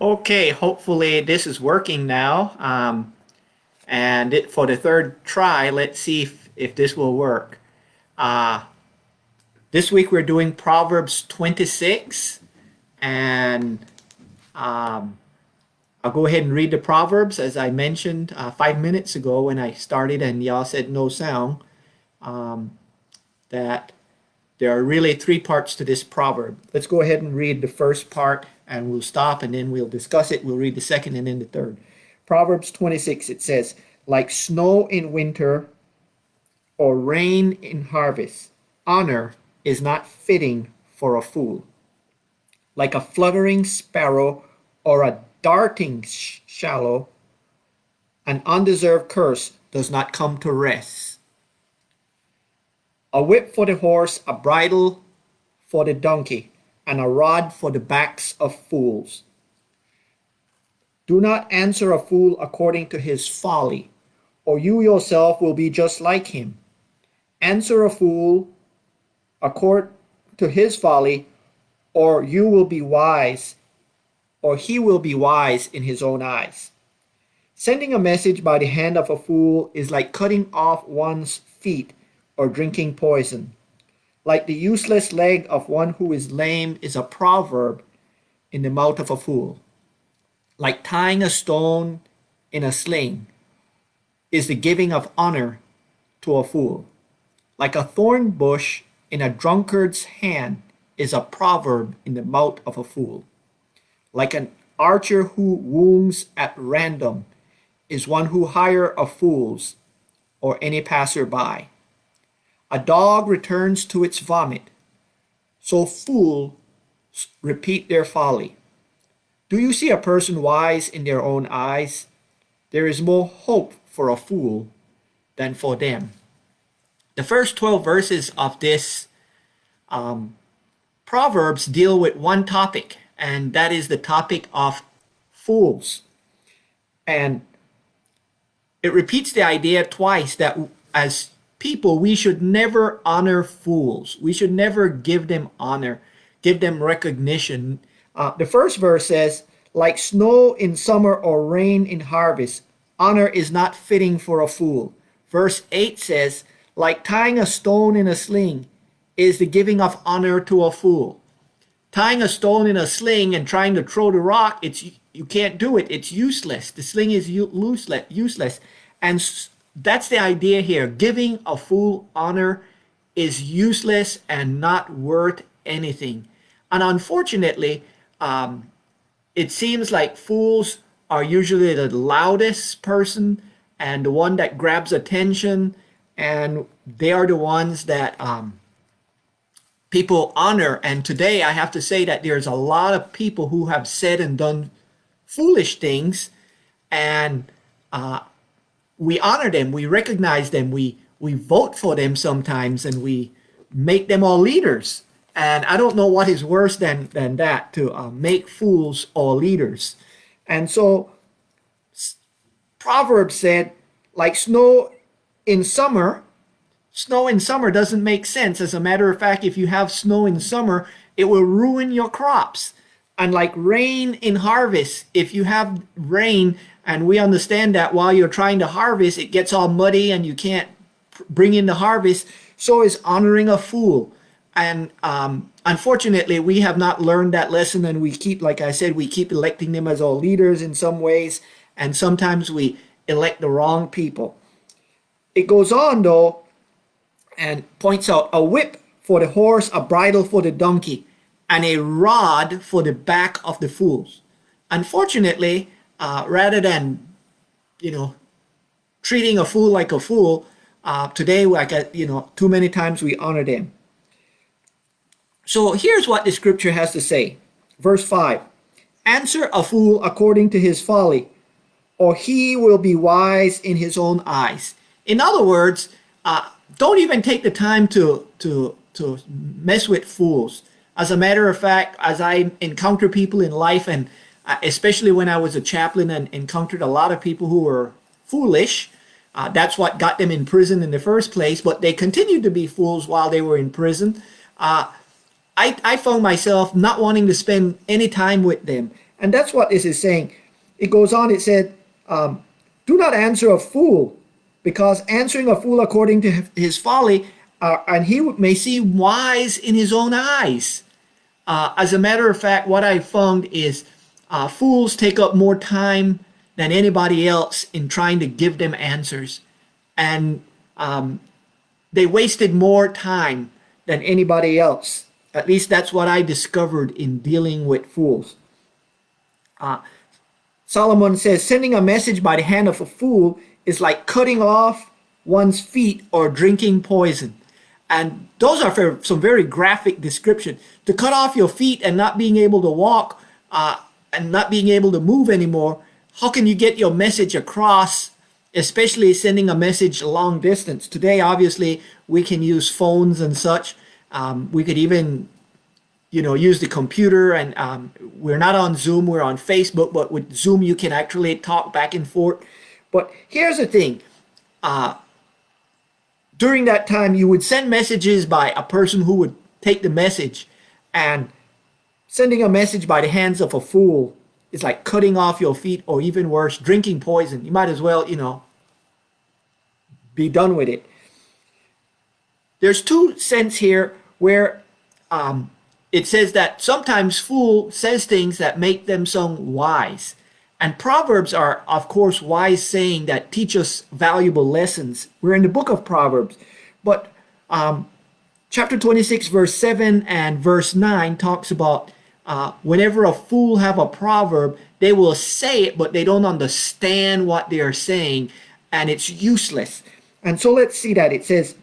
Okay, hopefully this is working now. For the third try, let's see if this will work. Uh, this week we're doing Proverbs 26, and um, I'll go ahead and read the Proverbs as I mentioned 5 minutes ago when I started, and y'all said no sound. Um, that there are really three parts to this proverb. Let's go ahead and read the first part and we'll stop and then we'll discuss it. We'll read the second and then the third. Proverbs 26, it says, like snow in winter or rain in harvest, honor is not fitting for a fool. Like a fluttering sparrow or a darting swallow, an undeserved curse does not come to rest. A whip for the horse, a bridle for the donkey, and a rod for the backs of fools. Do not answer a fool according to his folly, or you yourself will be just like him. Answer a fool according to his folly, or you will be wise, or he will be wise in his own eyes. Sending a message by the hand of a fool is like cutting off one's feet or drinking poison. Like the useless leg of one who is lame is a proverb in the mouth of a fool. Like tying a stone in a sling is the giving of honor to a fool. Like a thorn bush in a drunkard's hand is a proverb in the mouth of a fool. Like an archer who wounds at random is one who hires a fool's or any passer-by. A dog returns to its vomit, so fools repeat their folly. Do you see a person wise in their own eyes? There is more hope for a fool than for them. The first 12 verses of this Proverbs deal with one topic, and that is the topic of fools. And it repeats the idea twice that as people, we should never honor fools. We should never give them honor, give them recognition. The first verse says, like snow in summer or rain in harvest, honor is not fitting for a fool. Verse 8 says, like tying a stone in a sling is the giving of honor to a fool. Tying a stone in a sling and trying to throw the rock, you can't do it. It's useless. The sling is useless. And that's the idea here. Giving a fool honor is useless and not worth anything. And unfortunately, it seems like fools are usually the loudest person and the one that grabs attention, and they are the ones that people honor. And today I have to say that there's a lot of people who have said and done foolish things, and we honor them, we recognize them, we vote for them sometimes, and we make them all leaders. And I don't know what is worse than that, to make fools all leaders. And so Proverbs said, like snow in summer doesn't make sense. As a matter of fact, if you have snow in summer, it will ruin your crops. And like rain in harvest, if you have rain, and we understand that while you're trying to harvest, it gets all muddy and you can't bring in the harvest, so is honoring a fool. And unfortunately, we have not learned that lesson, and we keep, like I said, we keep electing them as our leaders in some ways, and sometimes we elect the wrong people. It goes on, though, and points out a whip for the horse, a bridle for the donkey, and a rod for the back of the fools. Unfortunately, rather than, treating a fool like a fool, today, too many times we honor them. So here's what the scripture has to say. Verse 5, answer a fool according to his folly, or he will be wise in his own eyes. In other words, don't even take the time to mess with fools. As a matter of fact, as I encounter people in life, and especially when I was a chaplain and encountered a lot of people who were foolish, that's what got them in prison in the first place, but they continued to be fools while they were in prison. I found myself not wanting to spend any time with them. And that's what this is saying. It goes on, it said, do not answer a fool, because answering a fool according to his folly, and he may seem wise in his own eyes. As a matter of fact, what I found is fools take up more time than anybody else in trying to give them answers. And they wasted more time than anybody else. At least that's what I discovered in dealing with fools. Solomon says, sending a message by the hand of a fool is like cutting off one's feet or drinking poison. And those are some very graphic description. To cut off your feet and not being able to walk and not being able to move anymore, how can you get your message across, especially sending a message long distance? Today, obviously, we can use phones and such. We could even use the computer, and we're not on Zoom, we're on Facebook, but with Zoom you can actually talk back and forth. But here's the thing, during that time you would send messages by a person who would take the message, and sending a message by the hands of a fool is like cutting off your feet, or even worse, drinking poison. You might as well, be done with it. There's two sense here where it says that sometimes fool says things that make them sound wise. And Proverbs are, of course, wise saying that teach us valuable lessons. We're in the book of Proverbs. But chapter 26, verse 7 and verse 9 talks about whenever a fool have a proverb, they will say it, but they don't understand what they are saying, and it's useless. And so let's see that. It says,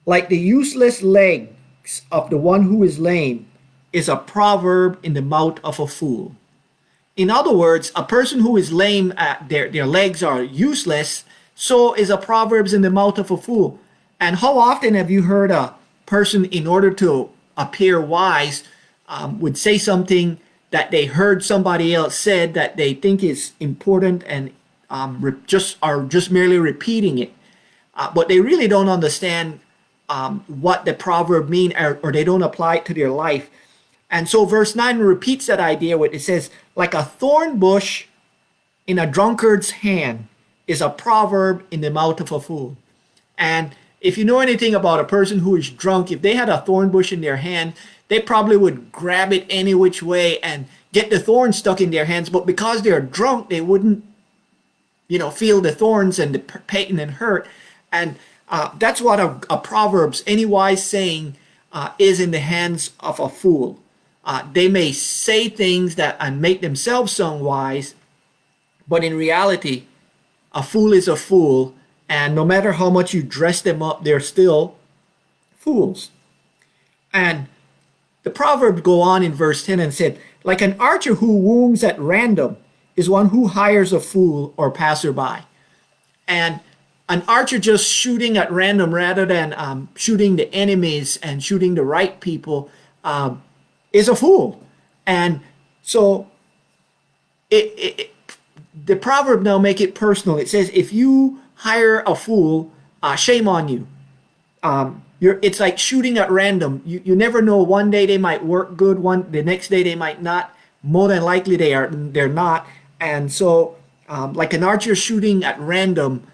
like the useless legs of the one who is lame is a proverb in the mouth of a fool. In other words, a person who is lame, their legs are useless, so is a proverbs in the mouth of a fool. And how often have you heard a person, in order to appear wise, would say something that they heard somebody else said that they think is important, and just merely repeating it, but they really don't understand what the proverb mean, or they don't apply it to their life. And so verse 9 repeats that idea where it says, like a thorn bush in a drunkard's hand is a proverb in the mouth of a fool. And if you know anything about a person who is drunk, if they had a thorn bush in their hand, they probably would grab it any which way and get the thorn stuck in their hands. But because they're drunk, they wouldn't feel the thorns and the pain and hurt. And that's what a Proverbs, any wise saying, is in the hands of a fool. They may say things that and make themselves sound wise, but in reality, a fool is a fool, and no matter how much you dress them up, they're still fools. And the Proverbs go on in verse 10 and said, like an archer who wounds at random is one who hires a fool or passerby. And an archer just shooting at random rather than shooting the enemies and shooting the right people is a fool. And so the proverb now make it personal. It says, if you hire a fool, shame on you. It's like shooting at random. You never know. One day they might work good. The next day they might not. More than likely they're not. And so like an archer shooting at random,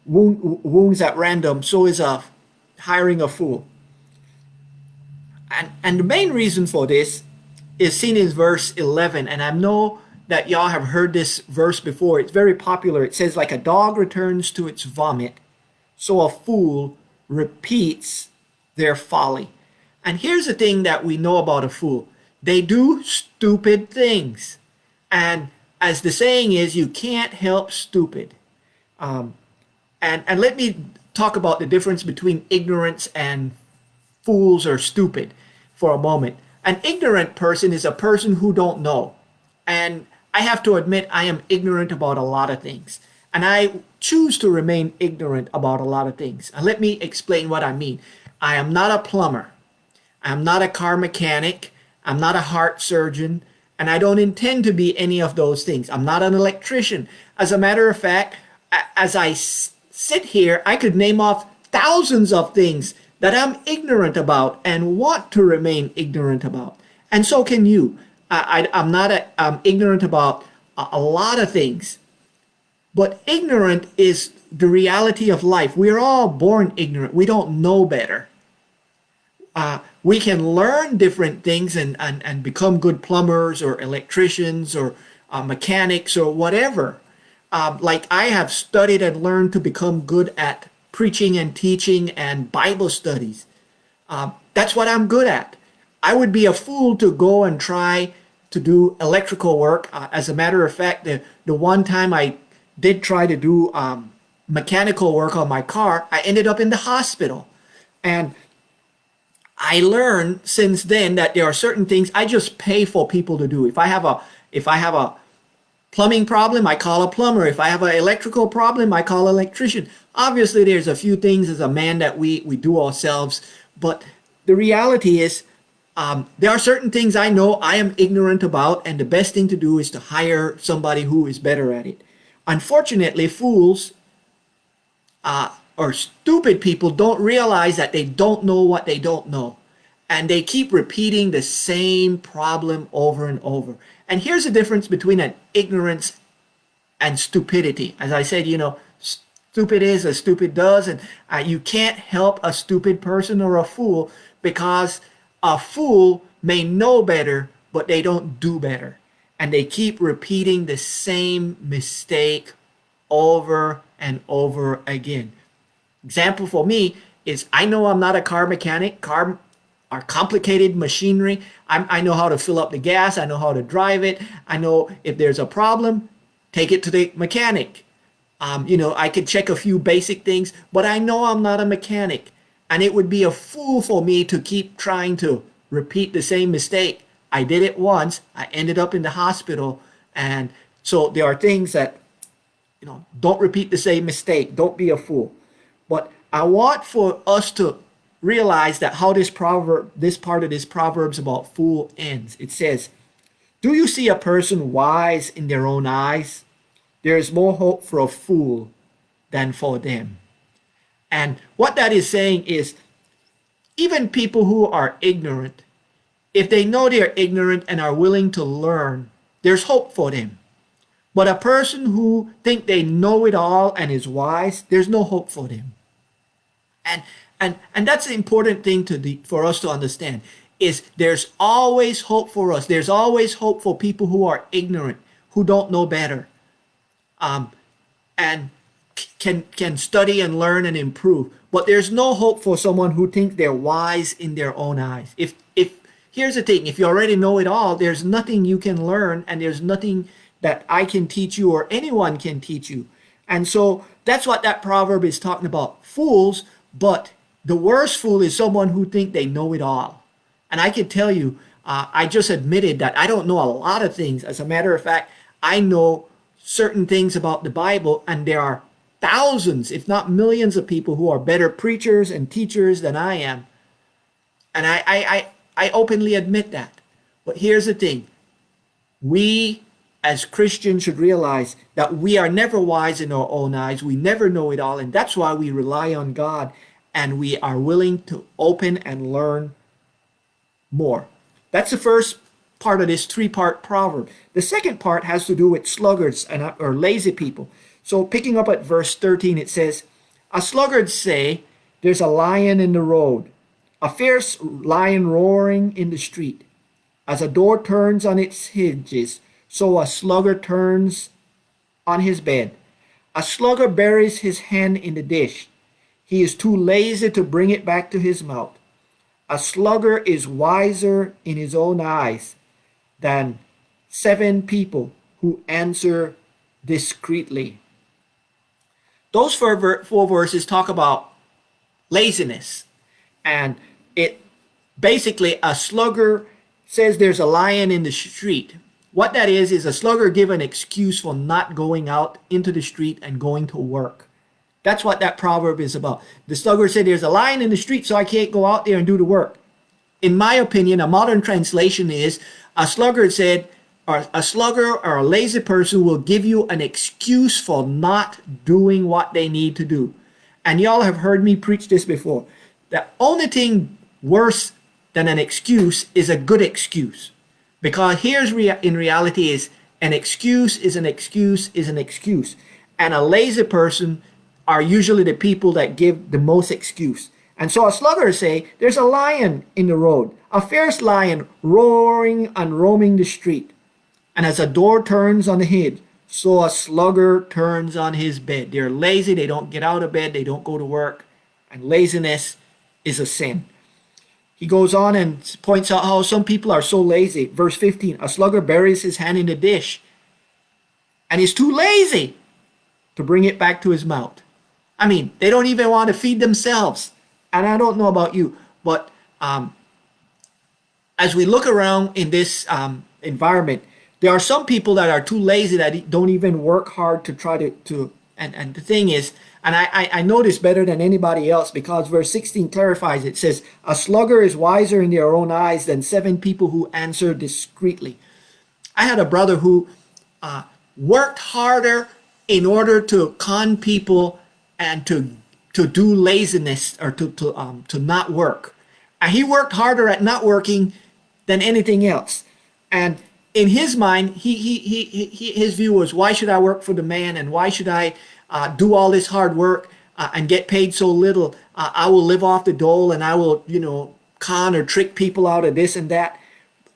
wounds at random, so is hiring a fool. And the main reason for this is seen in verse 11. And I know that y'all have heard this verse before. It's very popular. It says, like a dog returns to its vomit, so a fool repeats their folly. And here's the thing that we know about a fool. They do stupid things. And as the saying is, you can't help stupid. And let me talk about the difference between ignorance and fools or stupid for a moment. An ignorant person is a person who don't know. And I have to admit, I am ignorant about a lot of things. And I choose to remain ignorant about a lot of things. And let me explain what I mean. I am not a plumber. I'm not a car mechanic. I'm not a heart surgeon. And I don't intend to be any of those things. I'm not an electrician. As a matter of fact, as I sit here, I could name off thousands of things that I'm ignorant about and want to remain ignorant about. And so can you. I'm ignorant about a lot of things. But ignorant is the reality of life. We're all born ignorant. We don't know better. We can learn different things and become good plumbers or electricians or mechanics or whatever. Like I have studied and learned to become good at preaching and teaching and Bible studies. That's what I'm good at. I would be a fool to go and try to do electrical work. As a matter of fact, the one time I did try to do mechanical work on my car, I ended up in the hospital. And I learned since then that there are certain things I just pay for people to do. If I have a plumbing problem, I call a plumber. If I have an electrical problem, I call an electrician. Obviously, there's a few things as a man that we do ourselves, but the reality is there are certain things I know I am ignorant about, and the best thing to do is to hire somebody who is better at it. Unfortunately, fools or stupid people don't realize that they don't know what they don't know. And they keep repeating the same problem over and over. And here's the difference between an ignorance and stupidity. As I said, stupid is as stupid does. And you can't help a stupid person or a fool, because a fool may know better, but they don't do better. And they keep repeating the same mistake over and over again. Example for me is, I know I'm not a car mechanic. Car are complicated machinery. I know how to fill up the gas. I know how to drive it. I know if there's a problem, take it to the mechanic. I could check a few basic things, but I know I'm not a mechanic. And it would be a fool for me to keep trying to repeat the same mistake. I did it once. I ended up in the hospital. And so there are things that, don't repeat the same mistake. Don't be a fool. But I want for us to realize that how this part of this Proverbs about fool ends. It says, "Do you see a person wise in their own eyes? There is more hope for a fool than for them." And what that is saying is, even people who are ignorant, if they know they're ignorant and are willing to learn, there's hope for them. But a person who think they know it all and is wise, there's no hope for them. And that's the important thing for us to understand, is there's always hope for us. There's always hope for people who are ignorant, who don't know better, and can study and learn and improve. But there's no hope for someone who thinks they're wise in their own eyes. If here's the thing, if you already know it all, there's nothing you can learn, and there's nothing that I can teach you or anyone can teach you. And so that's what that proverb is talking about. Fools, but the worst fool is someone who thinks they know it all. And I can tell you, I just admitted that I don't know a lot of things. As a matter of fact, I know certain things about the Bible, and there are thousands, if not millions, of people who are better preachers and teachers than I am. And I openly admit that. But here's the thing. We as Christians should realize that we are never wise in our own eyes. We never know it all. And that's why we rely on God, and we are willing to open and learn more. That's the first part of this three-part proverb. The second part has to do with sluggards or lazy people. So picking up at verse 13, it says, "A sluggard say, there's a lion in the road, a fierce lion roaring in the street. As a door turns on its hinges, so a sluggard turns on his bed. A sluggard buries his hand in the dish. He is too lazy to bring it back to his mouth. A sluggard is wiser in his own eyes than 7 people who answer discreetly." Those four verses talk about laziness. And it basically, a sluggard says there's a lion in the street. What that is a sluggard give an excuse for not going out into the street and going to work. That's what that proverb is about. The sluggard said there's a lion in the street, so I can't go out there and do the work. In my opinion, a modern translation is, a sluggard said, or a sluggard or a lazy person will give you an excuse for not doing what they need to do. And y'all have heard me preach this before. The only thing worse than an excuse is a good excuse. Because in reality is an excuse is an excuse is an excuse. And a lazy person are usually the people that give the most excuse. And so a sluggard say, there's a lion in the road, a fierce lion roaring and roaming the street. And as a door turns on the hinge, so a sluggard turns on his bed. They're lazy, they don't get out of bed, they don't go to work. And laziness is a sin. He goes on and points out how some people are so lazy. Verse 15, a sluggard buries his hand in the dish and he's too lazy to bring it back to his mouth. I mean, they don't even want to feed themselves. And I don't know about you, but as we look around in this environment, there are some people that are too lazy that don't even work hard to try to and the thing is, and I know this better than anybody else because verse 16 clarifies it. It says, a sluggard is wiser in their own eyes than 7 people who answer discreetly. I had a brother who worked harder in order to con people and to do laziness or to not work. And he worked harder at not working than anything else. And in his mind, his view was, why should I work for the man and why should I do all this hard work and get paid so little? I will live off the dole and I will, con or trick people out of this and that.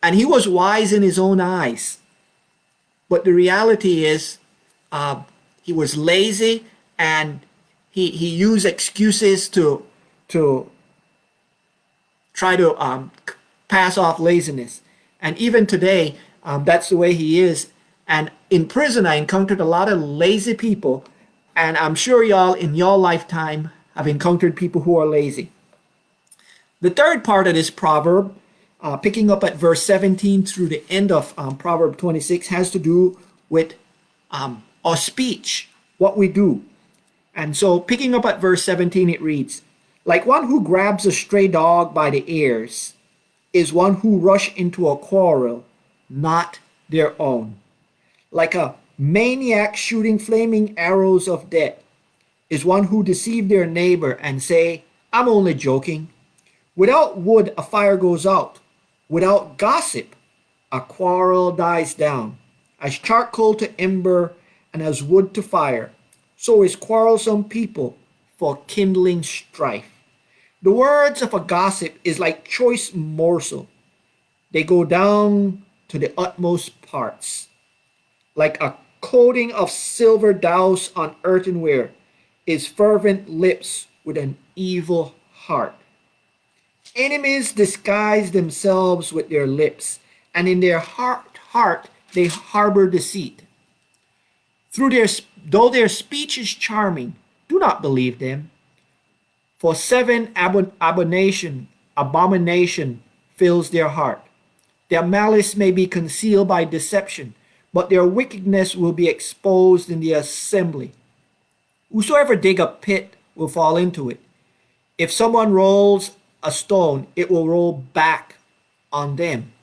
And he was wise in his own eyes. But the reality is he was lazy and he used excuses to try to pass off laziness. And even today, that's the way he is. And in prison, I encountered a lot of lazy people. And I'm sure y'all in your lifetime have encountered people who are lazy. The third part of this proverb, picking up at verse 17 through the end of Proverb 26, has to do with our speech, what we do. And so picking up at verse 17, it reads, like one who grabs a stray dog by the ears is one who rush into a quarrel, not their own. Like a maniac shooting flaming arrows of death is one who deceive their neighbor and say, I'm only joking. Without wood, a fire goes out. Without gossip, a quarrel dies down. As charcoal to ember and as wood to fire, so is quarrelsome people for kindling strife. The words of a gossip is like choice morsel. They go down to the utmost parts. Like a coating of silver doused on earthenware is fervent lips with an evil heart. Enemies disguise themselves with their lips, and in their heart they harbor deceit. Though their speech is charming, do not believe them. For 7 abomination fills their heart. Their malice may be concealed by deception, but their wickedness will be exposed in the assembly. Whosoever dig a pit will fall into it. If someone rolls a stone, it will roll back on them.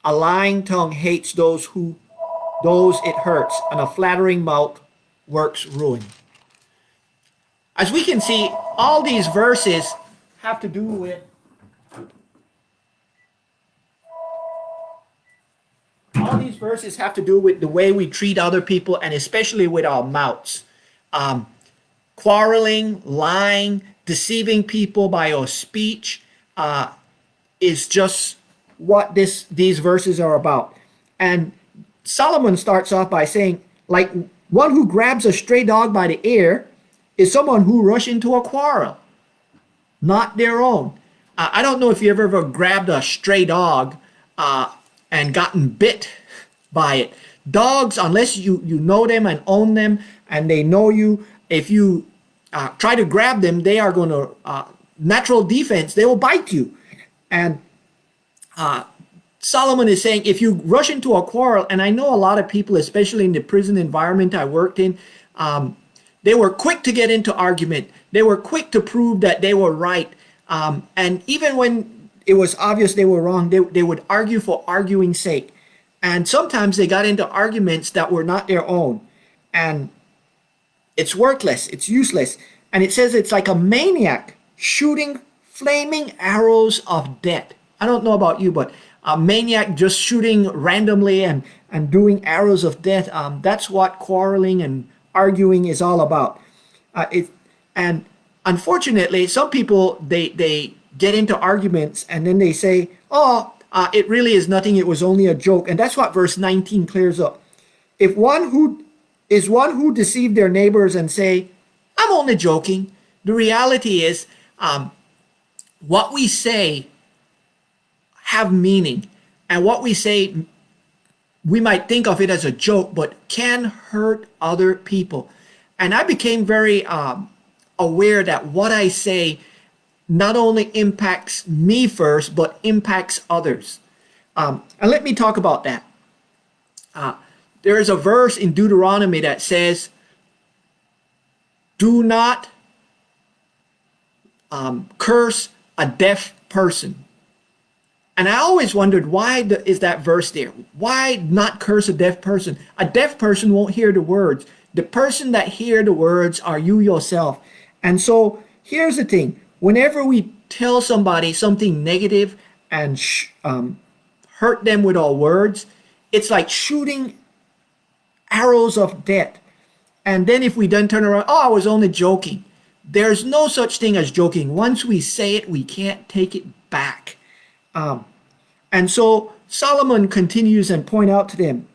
A lying tongue hates those it hurts, and a flattering mouth works ruin. As we can see, all these verses have to do with the way we treat other people, and especially with our mouths. Quarreling, lying, deceiving people by our speech is just what these verses are about. And Solomon starts off by saying, like one who grabs a stray dog by the ear is someone who rushed into a quarrel, not their own. I don't know if you ever grabbed a stray dog and gotten bit by it. Dogs, unless you know them and own them and they know you, if you try to grab them, they are going to, natural defense, they will bite you. And Solomon is saying, if you rush into a quarrel, and I know a lot of people, especially in the prison environment I worked in, they were quick to get into argument. They were quick to prove that they were right. And even when it was obvious they were wrong, they would argue for arguing's sake. And sometimes they got into arguments that were not their own. And it's worthless. It's useless. And it says it's like a maniac shooting flaming arrows of death. I don't know about you, but a maniac just shooting randomly and doing arrows of death. That's what quarreling and arguing is all about. And unfortunately, some people they get into arguments and then they say, "Oh, it really is nothing. It was only a joke." And that's what verse 19 clears up. If one who deceived their neighbors and say, "I'm only joking," the reality is, what we say have meaning, and what we say, we might think of it as a joke, but can hurt other people. And I became very aware that what I say not only impacts me first, but impacts others. And let me talk about that. There is a verse in Deuteronomy that says, "Do not curse a deaf person." And I always wondered, why is that verse there? Why not curse a deaf person? A deaf person won't hear the words. The person that hear the words are you yourself. And so here's the thing. Whenever we tell somebody something negative and hurt them with our words, it's like shooting arrows of death. And then if we then turn around, "Oh, I was only joking." There's no such thing as joking. Once we say it, we can't take it back. And so Solomon continues and point out to them,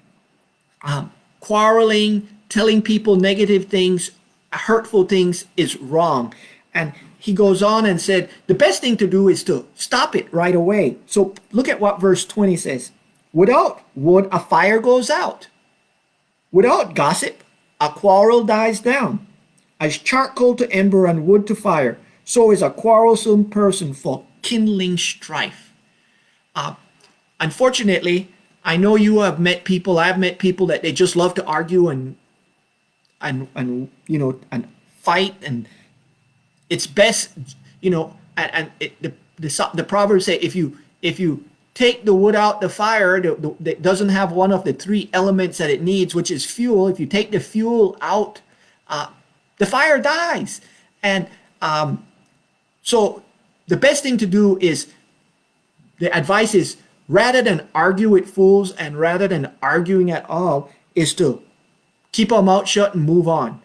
quarreling, telling people negative things, hurtful things is wrong. And he goes on and said, the best thing to do is to stop it right away. So look at what verse 20 says. Without wood, a fire goes out. Without gossip, a quarrel dies down. As charcoal to ember and wood to fire, so is a quarrelsome person for kindling strife. Unfortunately, I know you have met people, I've met people that they just love to argue and fight, and it's best, the Proverbs say if you take the wood out the fire that doesn't have one of the three elements that it needs, which is fuel. If you take the fuel out, the fire dies. And so the best thing to do is, the advice is, rather than argue with fools and rather than arguing at all, is to keep our mouth shut and move on.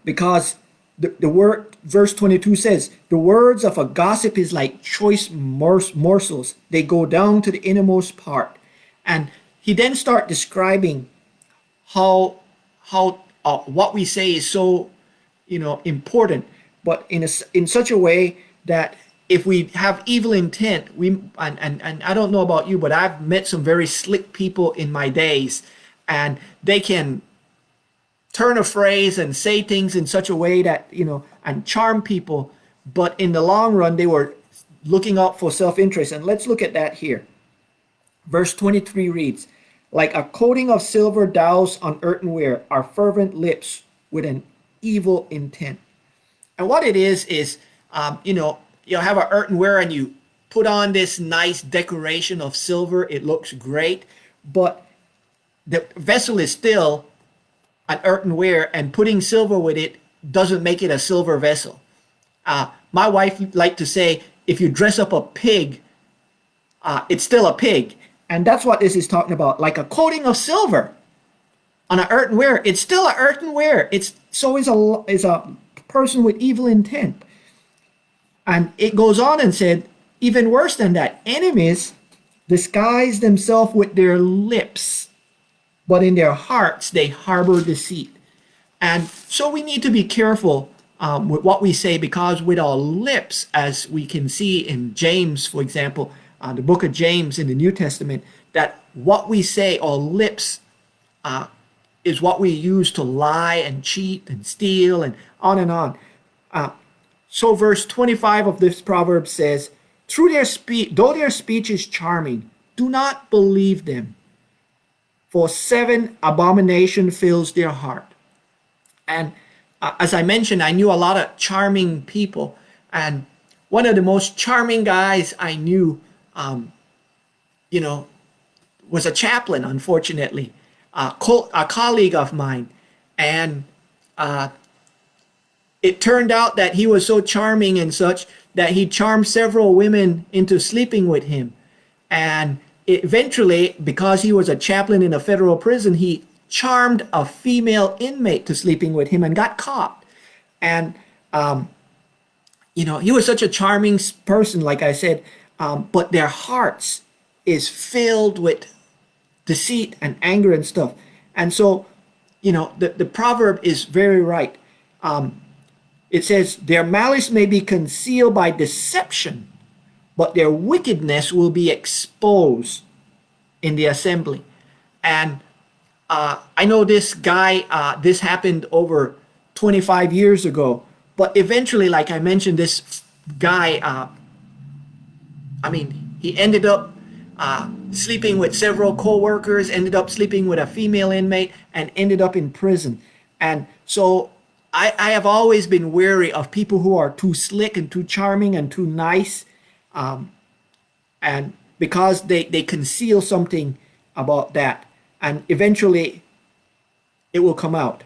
Because the word, verse 22 says, the words of a gossip is like choice morsels. They go down to the innermost part. And he then starts describing how what we say is so important, but in such a way that if we have evil intent, and I don't know about you, but I've met some very slick people in my days, and they can turn a phrase and say things in such a way that, and charm people, but in the long run, they were looking out for self-interest. And let's look at that here. Verse 23 reads, like a coating of silver doused on earthenware are fervent lips with an evil intent. And what it is, you have an earthenware and you put on this nice decoration of silver. It looks great, but the vessel is still an earthenware, and putting silver with it doesn't make it a silver vessel. My wife liked to say, if you dress up a pig, it's still a pig. And that's what this is talking about, like a coating of silver on an earthenware. It's still an earthenware. So is a person with evil intent. And it goes on and said, even worse than that, enemies disguise themselves with their lips, but in their hearts they harbor deceit. And so we need to be careful with what we say, because with our lips, as we can see in James, for example, the book of James in the New Testament, that what we say, our lips, is what we use to lie and cheat and steal and on and on. So verse 25 of this proverb says, through their speech, though their speech is charming, do not believe them, for 7 abomination fills their heart. And as I mentioned, I knew a lot of charming people, and one of the most charming guys I knew, was a chaplain, unfortunately, a colleague of mine. And it turned out that he was so charming and such that he charmed several women into sleeping with him. And eventually, because he was a chaplain in a federal prison, he charmed a female inmate to sleeping with him and got caught. And he was such a charming person, like I said, but their hearts is filled with deceit and anger and stuff. And so, the proverb is very right. It says, their malice may be concealed by deception, but their wickedness will be exposed in the assembly. And I know this guy, this happened over 25 years ago, but eventually, like I mentioned, this guy, he ended up sleeping with several co-workers, ended up sleeping with a female inmate, and ended up in prison. And so I have always been wary of people who are too slick and too charming and too nice, and because they conceal something about that, and eventually it will come out.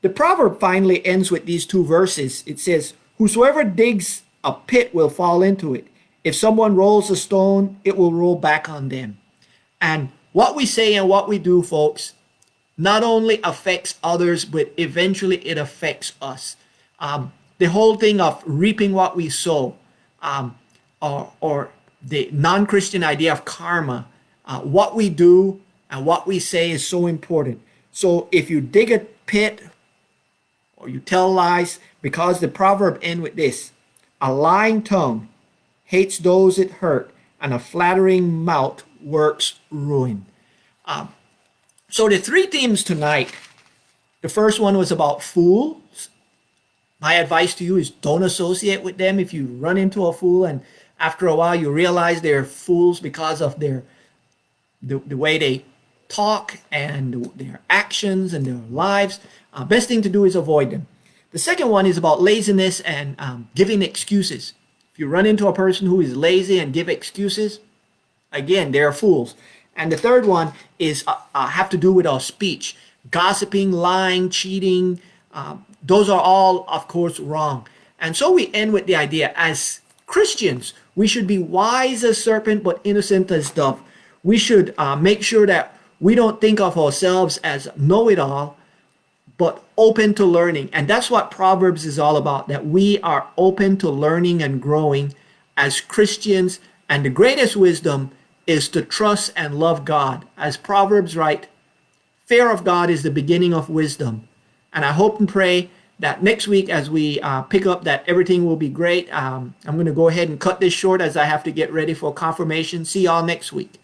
The proverb finally ends with these two verses. It says, whosoever digs a pit will fall into it. If someone rolls a stone, it will roll back on them. And what we say and what we do, folks, not only affects others, but eventually it affects us. The whole thing of reaping what we sow, or the non-Christian idea of karma, what we do and what we say is so important. So if you dig a pit or you tell lies, because the proverb ends with this, a lying tongue hates those it hurt, and a flattering mouth works ruin. So the three themes tonight, the first one was about fools. My advice to you is don't associate with them. If you run into a fool and after a while you realize they're fools because of the way they talk and their actions and their lives, best thing to do is avoid them. The second one is about laziness and giving excuses. If you run into a person who is lazy and give excuses, again, they're fools. And the third one is have to do with our speech. Gossiping, lying, cheating, those are all, of course, wrong. And so we end with the idea, as Christians, we should be wise as serpent, but innocent as dove. We should make sure that we don't think of ourselves as know-it-all, but open to learning. And that's what Proverbs is all about, that we are open to learning and growing as Christians. And the greatest wisdom is to trust and love God. As Proverbs write, fear of God is the beginning of wisdom. And I hope and pray that next week as we pick up, that everything will be great. I'm going to go ahead and cut this short as I have to get ready for confirmation. See y'all next week.